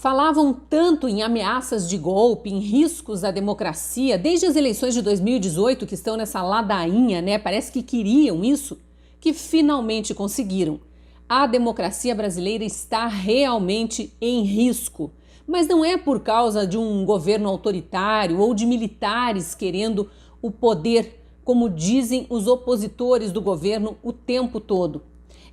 Falavam tanto em ameaças de golpe, em riscos à democracia, desde as eleições de 2018, que estão nessa ladainha, né? Parece que queriam isso, que finalmente conseguiram. A democracia brasileira está realmente em risco. Mas não é por causa de um governo autoritário ou de militares querendo o poder, como dizem os opositores do governo o tempo todo.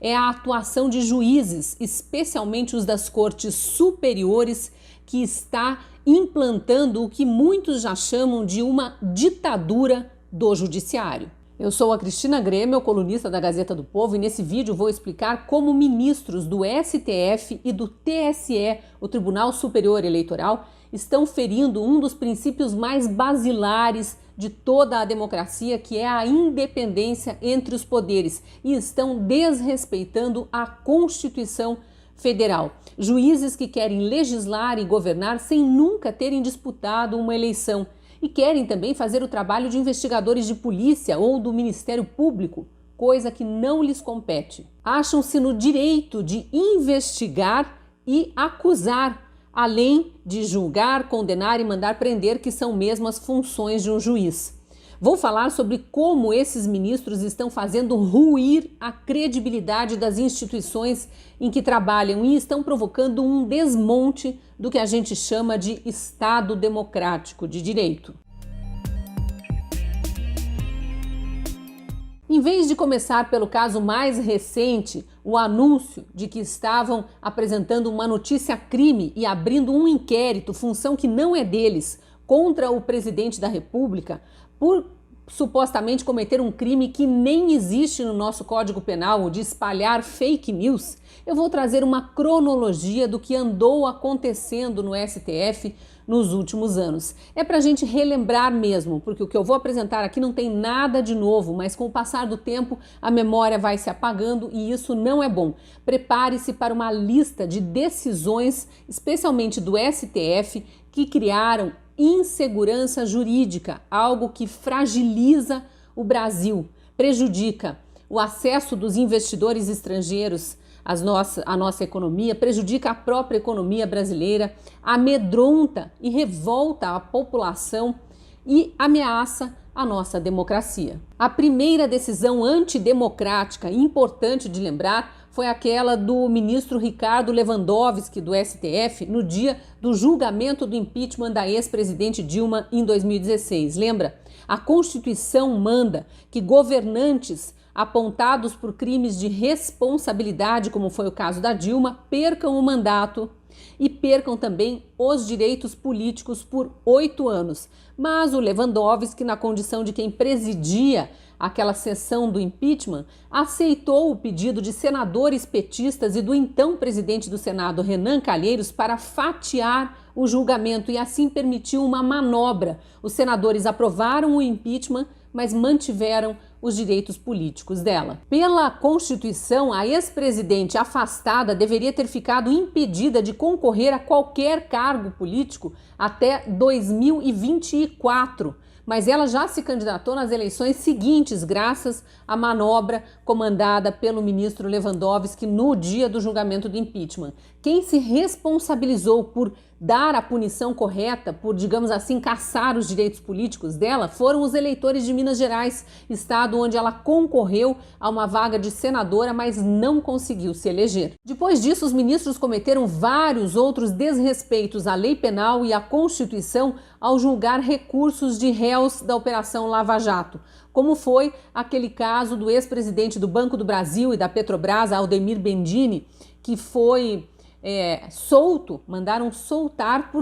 É a atuação de juízes, especialmente os das cortes superiores, que está implantando o que muitos já chamam de uma ditadura do judiciário. Eu sou a Cristina Grêmio, colunista da Gazeta do Povo, e nesse vídeo vou explicar como ministros do STF e do TSE, o Tribunal Superior Eleitoral, estão ferindo um dos princípios mais basilares de toda a democracia, que é a independência entre os poderes, e estão desrespeitando a Constituição Federal. Juízes que querem legislar e governar sem nunca terem disputado uma eleição e querem também fazer o trabalho de investigadores de polícia ou do Ministério Público, coisa que não lhes compete. Acham-se no direito de investigar e acusar, além de julgar, condenar e mandar prender, que são mesmo as funções de um juiz. Vou falar sobre como esses ministros estão fazendo ruir a credibilidade das instituições em que trabalham e estão provocando um desmonte do que a gente chama de Estado democrático de direito. Em vez de começar pelo caso mais recente, o anúncio de que estavam apresentando uma notícia-crime e abrindo um inquérito, função que não é deles, contra o presidente da República, por supostamente cometer um crime que nem existe no nosso Código Penal, o de espalhar fake news, eu vou trazer uma cronologia do que andou acontecendo no STF nos últimos anos. É para a gente relembrar mesmo, porque o que eu vou apresentar aqui não tem nada de novo, mas com o passar do tempo a memória vai se apagando e isso não é bom. Prepare-se para uma lista de decisões, especialmente do STF, que criaram insegurança jurídica, algo que fragiliza o Brasil, prejudica o acesso dos investidores estrangeiros à nossa economia, prejudica a própria economia brasileira, amedronta e revolta a população e ameaça a nossa democracia. A primeira decisão antidemocrática, importante de lembrar, foi aquela do ministro Ricardo Lewandowski, do STF, no dia do julgamento do impeachment da ex-presidente Dilma em 2016. Lembra? A Constituição manda que governantes apontados por crimes de responsabilidade, como foi o caso da Dilma, percam o mandato e percam também os direitos políticos por 8 anos. Mas o Lewandowski, na condição de quem presidia aquela sessão do impeachment, aceitou o pedido de senadores petistas e do então presidente do Senado, Renan Calheiros, para fatiar o julgamento e assim permitiu uma manobra. Os senadores aprovaram o impeachment, mas mantiveram os direitos políticos dela. Pela Constituição, a ex-presidente afastada deveria ter ficado impedida de concorrer a qualquer cargo político até 2024, mas ela já se candidatou nas eleições seguintes graças à manobra comandada pelo ministro Lewandowski no dia do julgamento do impeachment. Quem se responsabilizou por dar a punição correta, por, digamos assim, caçar os direitos políticos dela, foram os eleitores de Minas Gerais, estado onde ela concorreu a uma vaga de senadora, mas não conseguiu se eleger. Depois disso, os ministros cometeram vários outros desrespeitos à lei penal e à Constituição ao julgar recursos de réus da Operação Lava Jato, como foi aquele caso do ex-presidente do Banco do Brasil e da Petrobras, Aldemir Bendini, que foi solto, mandaram soltar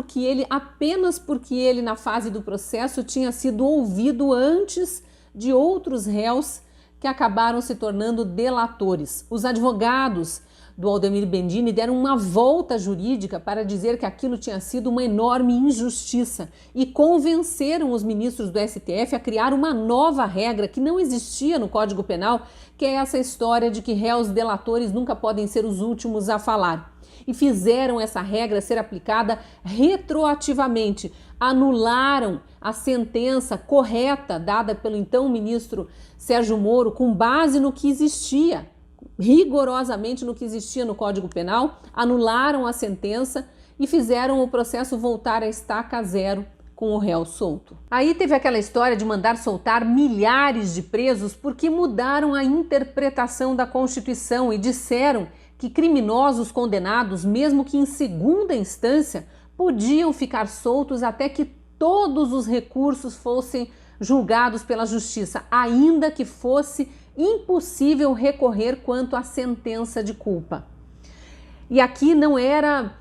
apenas porque ele na fase do processo tinha sido ouvido antes de outros réus que acabaram se tornando delatores. Os advogados do Aldemir Bendini deram uma volta jurídica para dizer que aquilo tinha sido uma enorme injustiça e convenceram os ministros do STF a criar uma nova regra que não existia no Código Penal, que é essa história de que réus delatores nunca podem ser os últimos a falar. E fizeram essa regra ser aplicada retroativamente, anularam a sentença correta dada pelo então ministro Sérgio Moro com base no que existia, rigorosamente no que existia no Código Penal, anularam a sentença e fizeram o processo voltar a estaca zero com o réu solto. Aí teve aquela história de mandar soltar milhares de presos porque mudaram a interpretação da Constituição e disseram que criminosos condenados, mesmo que em segunda instância, podiam ficar soltos até que todos os recursos fossem julgados pela justiça, ainda que fosse impossível recorrer quanto à sentença de culpa. E aqui não era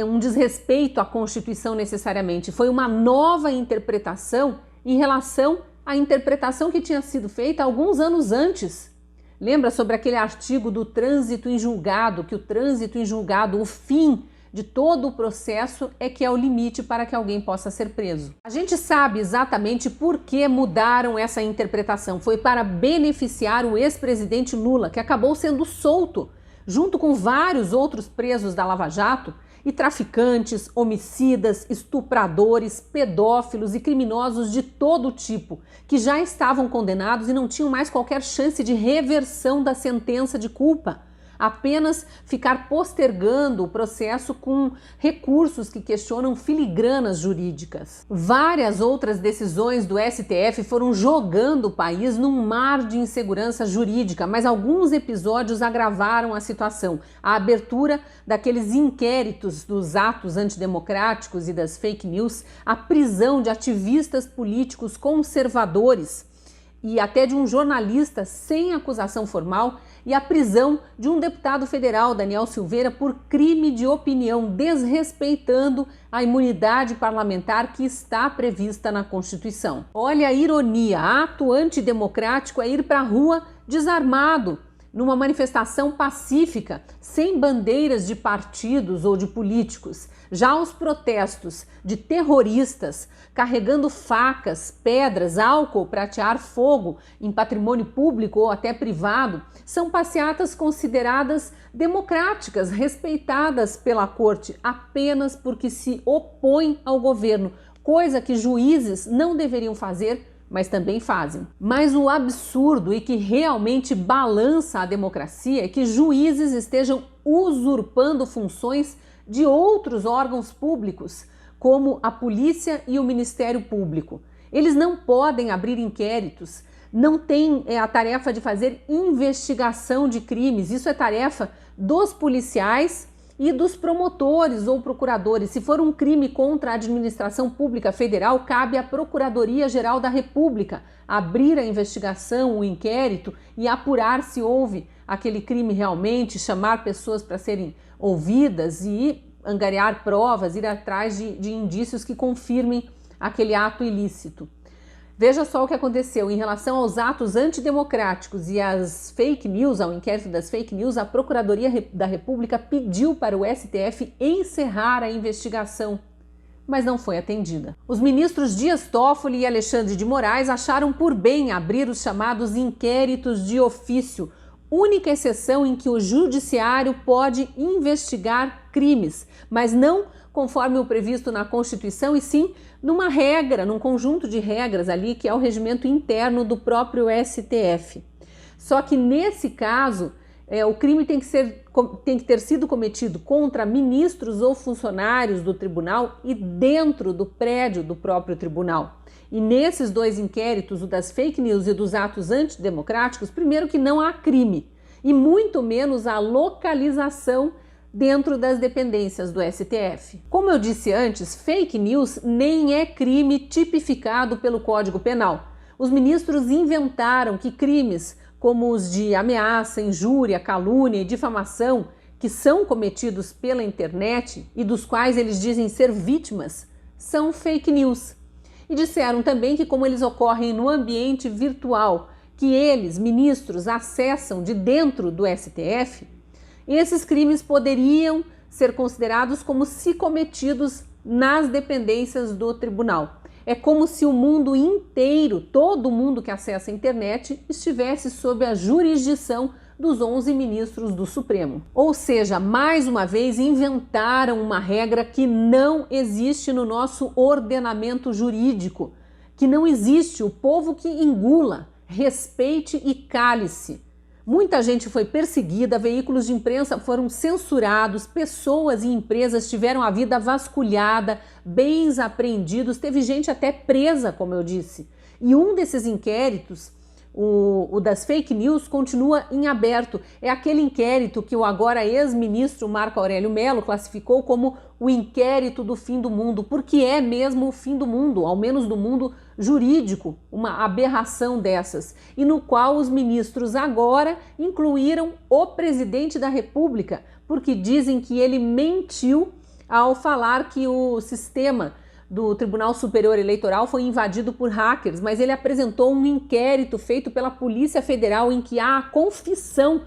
um desrespeito à Constituição necessariamente, foi uma nova interpretação em relação à interpretação que tinha sido feita alguns anos antes. Lembra sobre aquele artigo do trânsito em julgado, que o trânsito em julgado, o fim de todo o processo é que é o limite para que alguém possa ser preso. A gente sabe exatamente por que mudaram essa interpretação. Foi para beneficiar o ex-presidente Lula, que acabou sendo solto, junto com vários outros presos da Lava Jato, e traficantes, homicidas, estupradores, pedófilos e criminosos de todo tipo, que já estavam condenados e não tinham mais qualquer chance de reversão da sentença de culpa. Apenas ficar postergando o processo com recursos que questionam filigranas jurídicas. Várias outras decisões do STF foram jogando o país num mar de insegurança jurídica, mas alguns episódios agravaram a situação. A abertura daqueles inquéritos dos atos antidemocráticos e das fake news, a prisão de ativistas políticos conservadores e até de um jornalista sem acusação formal, e a prisão de um deputado federal, Daniel Silveira, por crime de opinião, desrespeitando a imunidade parlamentar que está prevista na Constituição. Olha a ironia, ato antidemocrático é ir para a rua desarmado, numa manifestação pacífica, sem bandeiras de partidos ou de políticos. Já os protestos de terroristas carregando facas, pedras, álcool para atear fogo em patrimônio público ou até privado são passeatas consideradas democráticas, respeitadas pela corte apenas porque se opõem ao governo, coisa que juízes não deveriam fazer, mas também fazem. Mas o absurdo e que realmente balança a democracia é que juízes estejam usurpando funções de outros órgãos públicos, como a polícia e o Ministério Público. Eles não podem abrir inquéritos, não têm a tarefa de fazer investigação de crimes, isso é tarefa dos policiais e dos promotores ou procuradores. Se for um crime contra a administração pública federal, cabe à Procuradoria-Geral da República abrir a investigação, o inquérito e apurar se houve aquele crime realmente, chamar pessoas para serem ouvidas e angariar provas, ir atrás de indícios que confirmem aquele ato ilícito. Veja só o que aconteceu. Em relação aos atos antidemocráticos e às fake news, ao inquérito das fake news, a Procuradoria da República pediu para o STF encerrar a investigação, mas não foi atendida. Os ministros Dias Toffoli e Alexandre de Moraes acharam por bem abrir os chamados inquéritos de ofício, única exceção em que o judiciário pode investigar crimes, mas não conforme o previsto na Constituição, e sim numa regra, num conjunto de regras ali que é o regimento interno do próprio STF. Só que nesse caso, o crime tem que ter sido cometido contra ministros ou funcionários do tribunal e dentro do prédio do próprio tribunal. E nesses dois inquéritos, o das fake news e dos atos antidemocráticos, primeiro que não há crime e muito menos a localização dentro das dependências do STF. Como eu disse antes, fake news nem é crime tipificado pelo Código Penal. Os ministros inventaram que crimes como os de ameaça, injúria, calúnia e difamação, que são cometidos pela internet e dos quais eles dizem ser vítimas, são fake news. E disseram também que, como eles ocorrem no ambiente virtual, que eles, ministros, acessam de dentro do STF, esses crimes poderiam ser considerados como se cometidos nas dependências do tribunal. É como se o mundo inteiro, todo mundo que acessa a internet, estivesse sob a jurisdição dos 11 ministros do Supremo. Ou seja, mais uma vez inventaram uma regra que não existe no nosso ordenamento jurídico, que não existe. O povo que engula, respeite e cale-se. Muita gente foi perseguida, veículos de imprensa foram censurados, pessoas e empresas tiveram a vida vasculhada, bens apreendidos, teve gente até presa, como eu disse. E um desses inquéritos, o das fake news, continua em aberto. É aquele inquérito que o agora ex-ministro Marco Aurélio Mello classificou como o inquérito do fim do mundo, porque é mesmo o fim do mundo, ao menos do mundo jurídico, uma aberração dessas, e no qual os ministros agora incluíram o presidente da República, porque dizem que ele mentiu ao falar que o sistema do Tribunal Superior Eleitoral foi invadido por hackers, mas ele apresentou um inquérito feito pela Polícia Federal em que há a confissão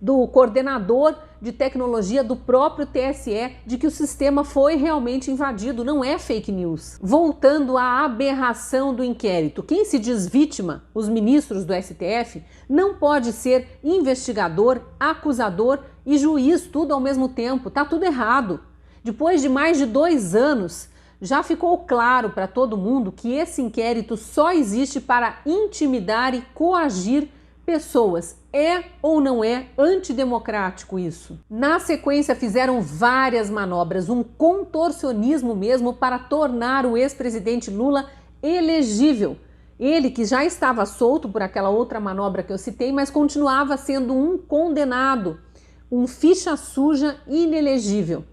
do coordenador de tecnologia do próprio TSE de que o sistema foi realmente invadido, não é fake news. Voltando à aberração do inquérito, quem se diz vítima, os ministros do STF, não pode ser investigador, acusador e juiz tudo ao mesmo tempo, tá tudo errado. Depois de mais de 2 anos, já ficou claro para todo mundo que esse inquérito só existe para intimidar e coagir pessoas. É ou não é antidemocrático isso? Na sequência, fizeram várias manobras, um contorcionismo mesmo para tornar o ex-presidente Lula elegível. Ele que já estava solto por aquela outra manobra que eu citei, mas continuava sendo um condenado, um ficha suja inelegível.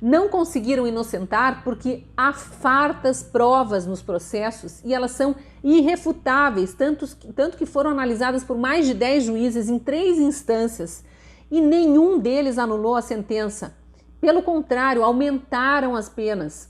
Não conseguiram inocentar porque há fartas provas nos processos e elas são irrefutáveis, tanto que foram analisadas por mais de 10 juízes em 3 instâncias e nenhum deles anulou a sentença. Pelo contrário, aumentaram as penas.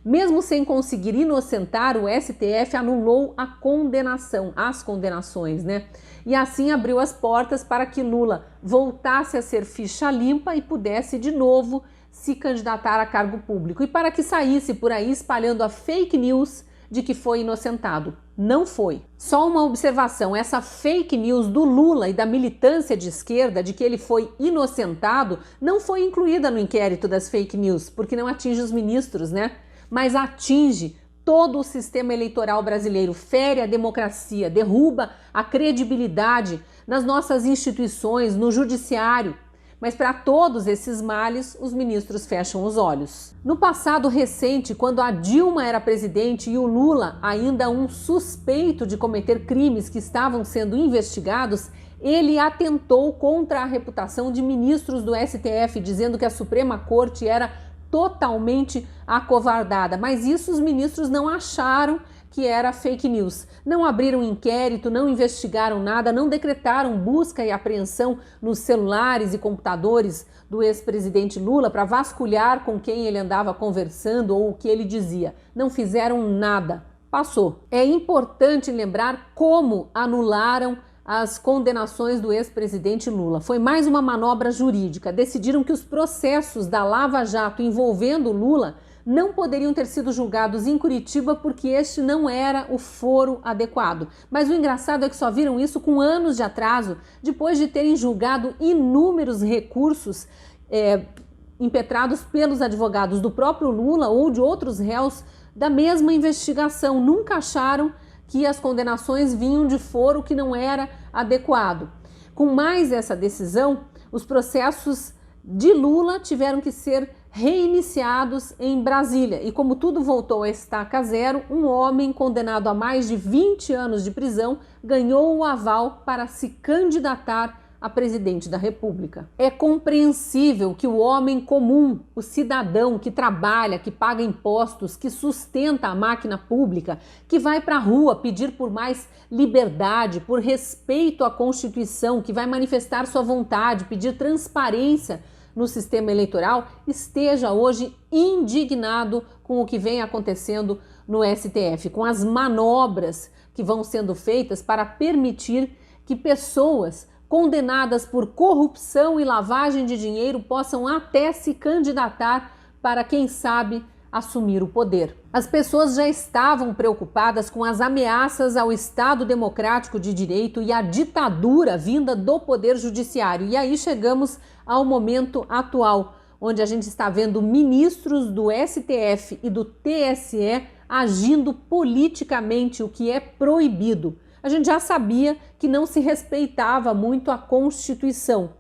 Mesmo sem conseguir inocentar, o STF anulou a condenação, as condenações, né? E assim abriu as portas para que Lula voltasse a ser ficha limpa e pudesse de novo se candidatar a cargo público e para que saísse por aí espalhando a fake news de que foi inocentado. Não foi. Só uma observação, essa fake news do Lula e da militância de esquerda de que ele foi inocentado não foi incluída no inquérito das fake news, porque não atinge os ministros, né? Mas atinge todo o sistema eleitoral brasileiro, fere a democracia, derruba a credibilidade nas nossas instituições, no judiciário. Mas para todos esses males, os ministros fecham os olhos. No passado recente, quando a Dilma era presidente e o Lula ainda um suspeito de cometer crimes que estavam sendo investigados, ele atentou contra a reputação de ministros do STF, dizendo que a Suprema Corte era totalmente acovardada. Mas isso os ministros não acharam que era fake news. Não abriram inquérito, não investigaram nada, não decretaram busca e apreensão nos celulares e computadores do ex-presidente Lula para vasculhar com quem ele andava conversando ou o que ele dizia. Não fizeram nada. Passou. É importante lembrar como anularam as condenações do ex-presidente Lula. Foi mais uma manobra jurídica. Decidiram que os processos da Lava Jato envolvendo Lula não poderiam ter sido julgados em Curitiba porque este não era o foro adequado. Mas o engraçado é que só viram isso com anos de atraso, depois de terem julgado inúmeros recursos impetrados pelos advogados do próprio Lula ou de outros réus da mesma investigação. Nunca acharam que as condenações vinham de foro que não era adequado. Com mais essa decisão, os processos de Lula tiveram que ser reiniciados em Brasília. E como tudo voltou a estaca zero, um homem condenado a mais de 20 anos de prisão ganhou o aval para se candidatar a presidente da República. É compreensível que o homem comum, o cidadão que trabalha, que paga impostos, que sustenta a máquina pública, que vai para a rua pedir por mais liberdade, por respeito à Constituição, que vai manifestar sua vontade, pedir transparência no sistema eleitoral, esteja hoje indignado com o que vem acontecendo no STF, com as manobras que vão sendo feitas para permitir que pessoas condenadas por corrupção e lavagem de dinheiro possam até se candidatar para, quem sabe, assumir o poder. As pessoas já estavam preocupadas com as ameaças ao Estado democrático de direito e à ditadura vinda do Poder Judiciário. E aí chegamos ao momento atual, onde a gente está vendo ministros do STF e do TSE agindo politicamente, o que é proibido. a gente já sabia que não se respeitava muito a Constituição.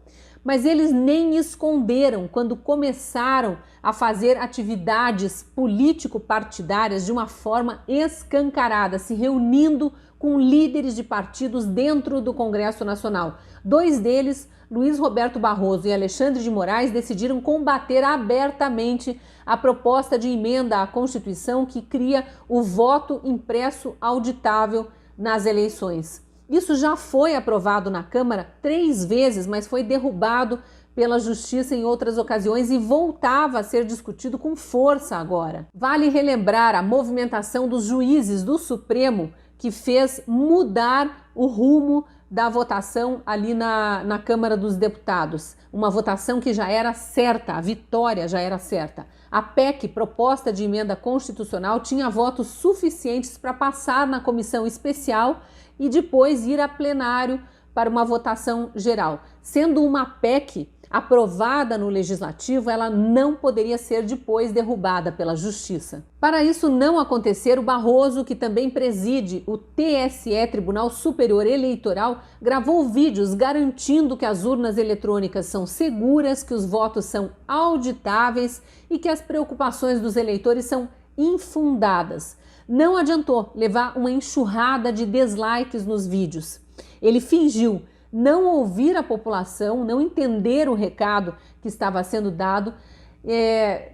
Mas eles nem esconderam quando começaram a fazer atividades político-partidárias de uma forma escancarada, se reunindo com líderes de partidos dentro do Congresso Nacional. Dois deles, Luiz Roberto Barroso e Alexandre de Moraes, decidiram combater abertamente a proposta de emenda à Constituição que cria o voto impresso auditável nas eleições. Isso já foi aprovado na Câmara 3 vezes, mas foi derrubado pela Justiça em outras ocasiões e voltava a ser discutido com força agora. Vale relembrar a movimentação dos juízes do Supremo que fez mudar o rumo da votação ali na Câmara dos Deputados. Uma votação que já era certa, a vitória já era certa. A PEC, proposta de emenda constitucional, tinha votos suficientes para passar na comissão especial e depois ir a plenário para uma votação geral. Sendo uma PEC aprovada no Legislativo, ela não poderia ser depois derrubada pela Justiça. Para isso não acontecer, o Barroso, que também preside o TSE, Tribunal Superior Eleitoral, gravou vídeos garantindo que as urnas eletrônicas são seguras, que os votos são auditáveis e que as preocupações dos eleitores são infundadas. Não adiantou levar uma enxurrada de dislikes nos vídeos. Ele fingiu não ouvir a população, não entender o recado que estava sendo dado,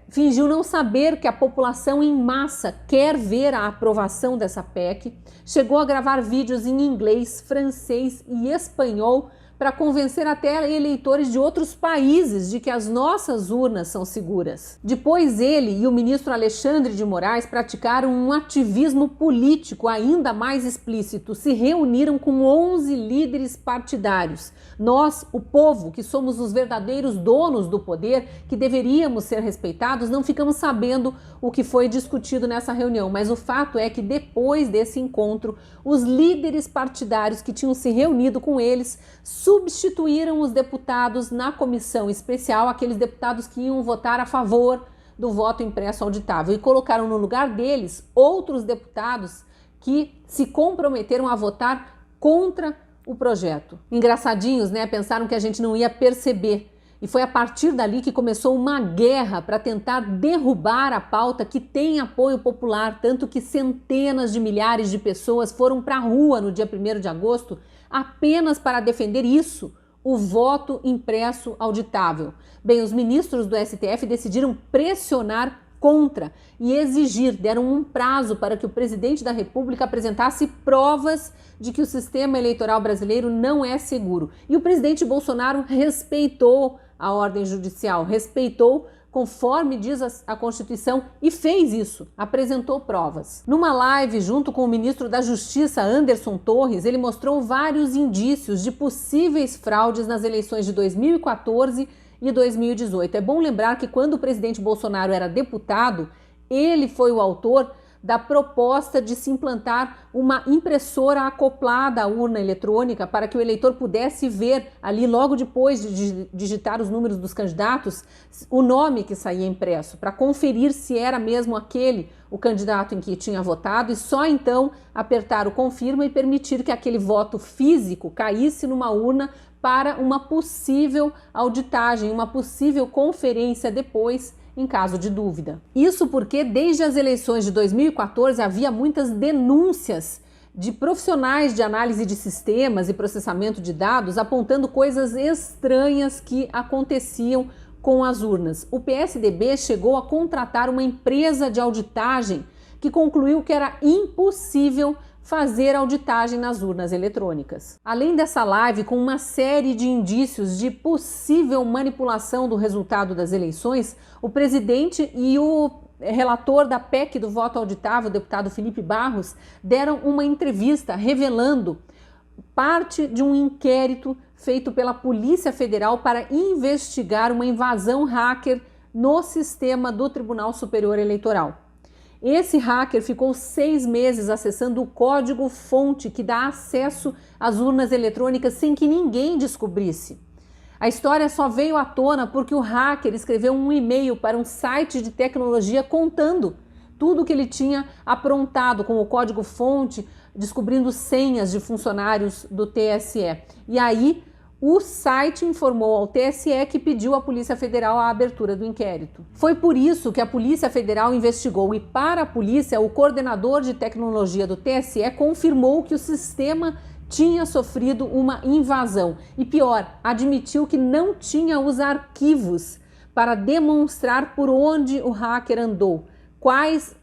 fingiu não saber que a população em massa quer ver a aprovação dessa PEC, chegou a gravar vídeos em inglês, francês e espanhol para convencer até eleitores de outros países de que as nossas urnas são seguras. Depois ele e o ministro Alexandre de Moraes praticaram um ativismo político ainda mais explícito, se reuniram com 11 líderes partidários. Nós, o povo, que somos os verdadeiros donos do poder, que deveríamos ser respeitados, não ficamos sabendo o que foi discutido nessa reunião, mas o fato é que depois desse encontro, os líderes partidários que tinham se reunido com eles substituíram os deputados na comissão especial, aqueles deputados que iam votar a favor do voto impresso auditável, e colocaram no lugar deles outros deputados que se comprometeram a votar contra o projeto. Engraçadinhos, né? Pensaram que a gente não ia perceber. E foi a partir dali que começou uma guerra para tentar derrubar a pauta que tem apoio popular, tanto que centenas de milhares de pessoas foram para a rua no dia 1º de agosto apenas para defender isso, o voto impresso auditável. Bem, os ministros do STF decidiram pressionar contra e exigir, deram um prazo para que o presidente da República apresentasse provas de que o sistema eleitoral brasileiro não é seguro. E o presidente Bolsonaro respeitou a ordem judicial, respeitou conforme diz a Constituição e fez isso, apresentou provas. Numa live junto com o ministro da Justiça, Anderson Torres, ele mostrou vários indícios de possíveis fraudes nas eleições de 2014 e 2018. É bom lembrar que quando o presidente Bolsonaro era deputado, ele foi o autor da proposta de se implantar uma impressora acoplada à urna eletrônica para que o eleitor pudesse ver ali logo depois de digitar os números dos candidatos o nome que saía impresso, para conferir se era mesmo aquele o candidato em que tinha votado e só então apertar o confirma e permitir que aquele voto físico caísse numa urna para uma possível auditagem, uma possível conferência depois em caso de dúvida. Isso porque desde as eleições de 2014 havia muitas denúncias de profissionais de análise de sistemas e processamento de dados apontando coisas estranhas que aconteciam com as urnas. O PSDB chegou a contratar uma empresa de auditagem que concluiu que era impossível fazer auditagem nas urnas eletrônicas. Além dessa live, com uma série de indícios de possível manipulação do resultado das eleições, o presidente e o relator da PEC do voto auditável, o deputado Felipe Barros, deram uma entrevista revelando parte de um inquérito feito pela Polícia Federal para investigar uma invasão hacker no sistema do Tribunal Superior Eleitoral. Esse hacker ficou 6 meses acessando o código-fonte que dá acesso às urnas eletrônicas sem que ninguém descobrisse. A história só veio à tona porque o hacker escreveu um e-mail para um site de tecnologia contando tudo que ele tinha aprontado com o código-fonte, descobrindo senhas de funcionários do TSE. E aí o site informou ao TSE que pediu à Polícia Federal a abertura do inquérito. Foi por isso que a Polícia Federal investigou e, para a polícia, o coordenador de tecnologia do TSE confirmou que o sistema tinha sofrido uma invasão. E pior, admitiu que não tinha os arquivos para demonstrar por onde o hacker andou, quais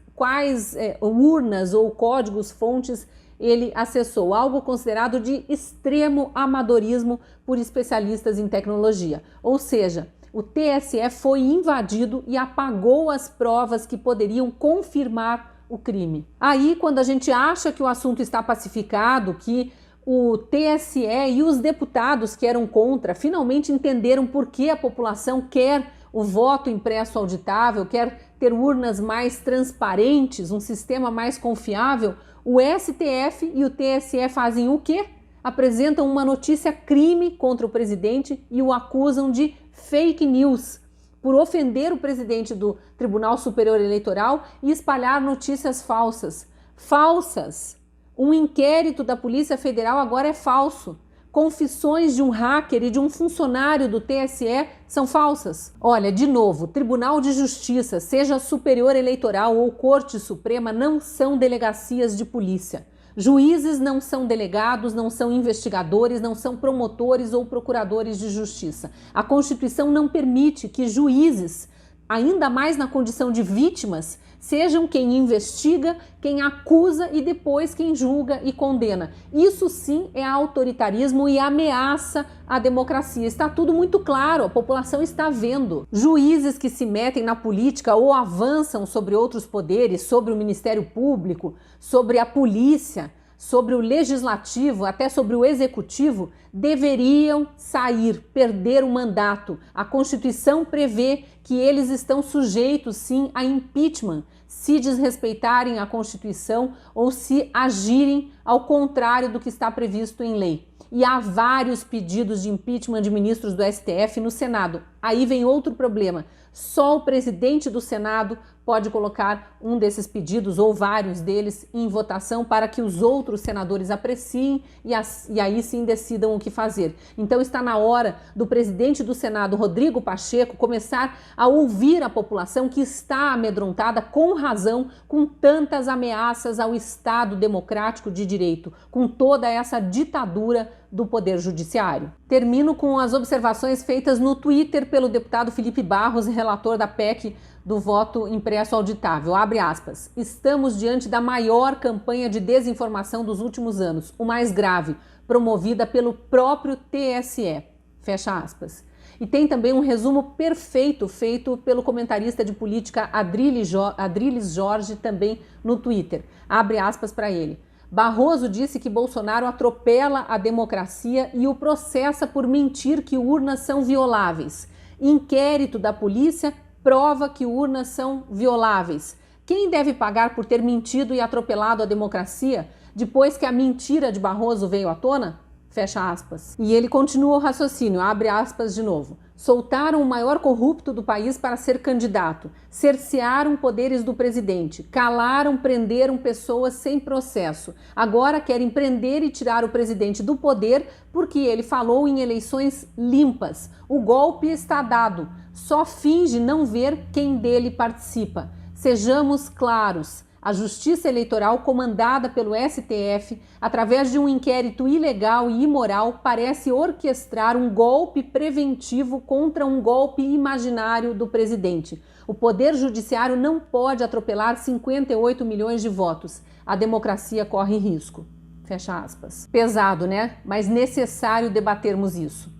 urnas ou códigos-fontes ele acessou, algo considerado de extremo amadorismo por especialistas em tecnologia. Ou seja, o TSE foi invadido e apagou as provas que poderiam confirmar o crime. Aí, quando a gente acha que o assunto está pacificado, que o TSE e os deputados que eram contra finalmente entenderam por que a população quer o voto impresso auditável, quer ter urnas mais transparentes, um sistema mais confiável, o STF e o TSE fazem o quê? Apresentam uma notícia crime contra o presidente e o acusam de fake news, por ofender o presidente do Tribunal Superior Eleitoral e espalhar notícias falsas. Falsas! Um inquérito da Polícia Federal agora é falso. Confissões de um hacker e de um funcionário do TSE são falsas. Olha, de novo, Tribunal de Justiça, seja Superior Eleitoral ou Corte Suprema, não são delegacias de polícia. Juízes não são delegados, não são investigadores, não são promotores ou procuradores de justiça. A Constituição não permite que juízes, ainda mais na condição de vítimas, sejam quem investiga, quem acusa e depois quem julga e condena. Isso sim é autoritarismo e ameaça à democracia. Está tudo muito claro, a população está vendo. Juízes que se metem na política ou avançam sobre outros poderes, sobre o Ministério Público, sobre a polícia, sobre o legislativo, até sobre o executivo, deveriam sair, perder o mandato. A Constituição prevê que eles estão sujeitos, sim, a impeachment, se desrespeitarem a Constituição ou se agirem ao contrário do que está previsto em lei. E há vários pedidos de impeachment de ministros do STF no Senado. Aí vem outro problema. Só o presidente do Senado pode colocar um desses pedidos ou vários deles em votação para que os outros senadores apreciem e aí sim decidam o que fazer. Então está na hora do presidente do Senado, Rodrigo Pacheco, começar a ouvir a população que está amedrontada com razão com tantas ameaças ao Estado democrático de direito, com toda essa ditadura do Poder Judiciário. Termino com as observações feitas no Twitter pelo deputado Felipe Barros, relator da PEC do voto impresso auditável. Abre aspas. Estamos diante da maior campanha de desinformação dos últimos anos, o mais grave, promovida pelo próprio TSE. Fecha aspas. E tem também um resumo perfeito feito pelo comentarista de política Adriles Jorge também no Twitter. Abre aspas para ele. Barroso disse que Bolsonaro atropela a democracia e o processa por mentir que urnas são violáveis. Inquérito da polícia prova que urnas são violáveis. Quem deve pagar por ter mentido e atropelado a democracia depois que a mentira de Barroso veio à tona? Fecha aspas. E ele continua o raciocínio, abre aspas de novo. Soltaram o maior corrupto do país para ser candidato, cercearam poderes do presidente, calaram, prenderam pessoas sem processo. Agora querem prender e tirar o presidente do poder porque ele falou em eleições limpas. O golpe está dado, só finge não ver quem dele participa. Sejamos claros. A Justiça Eleitoral, comandada pelo STF, através de um inquérito ilegal e imoral, parece orquestrar um golpe preventivo contra um golpe imaginário do presidente. O Poder Judiciário não pode atropelar 58 milhões de votos. A democracia corre risco. Fecha aspas. Pesado, né? Mas necessário debatermos isso.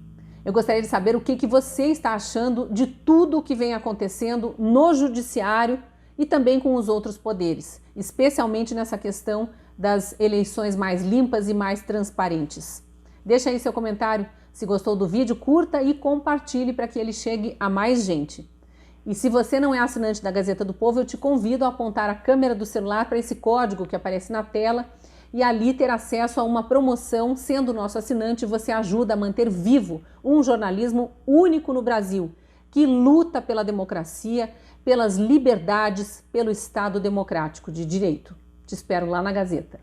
Eu gostaria de saber o que você está achando de tudo o que vem acontecendo no Judiciário e também com os outros poderes, especialmente nessa questão das eleições mais limpas e mais transparentes. Deixa aí seu comentário, se gostou do vídeo, curta e compartilhe para que ele chegue a mais gente. E se você não é assinante da Gazeta do Povo, eu te convido a apontar a câmera do celular para esse código que aparece na tela e ali ter acesso a uma promoção. Sendo nosso assinante, você ajuda a manter vivo um jornalismo único no Brasil, que luta pela democracia, pelas liberdades, pelo Estado Democrático de Direito. Te espero lá na Gazeta.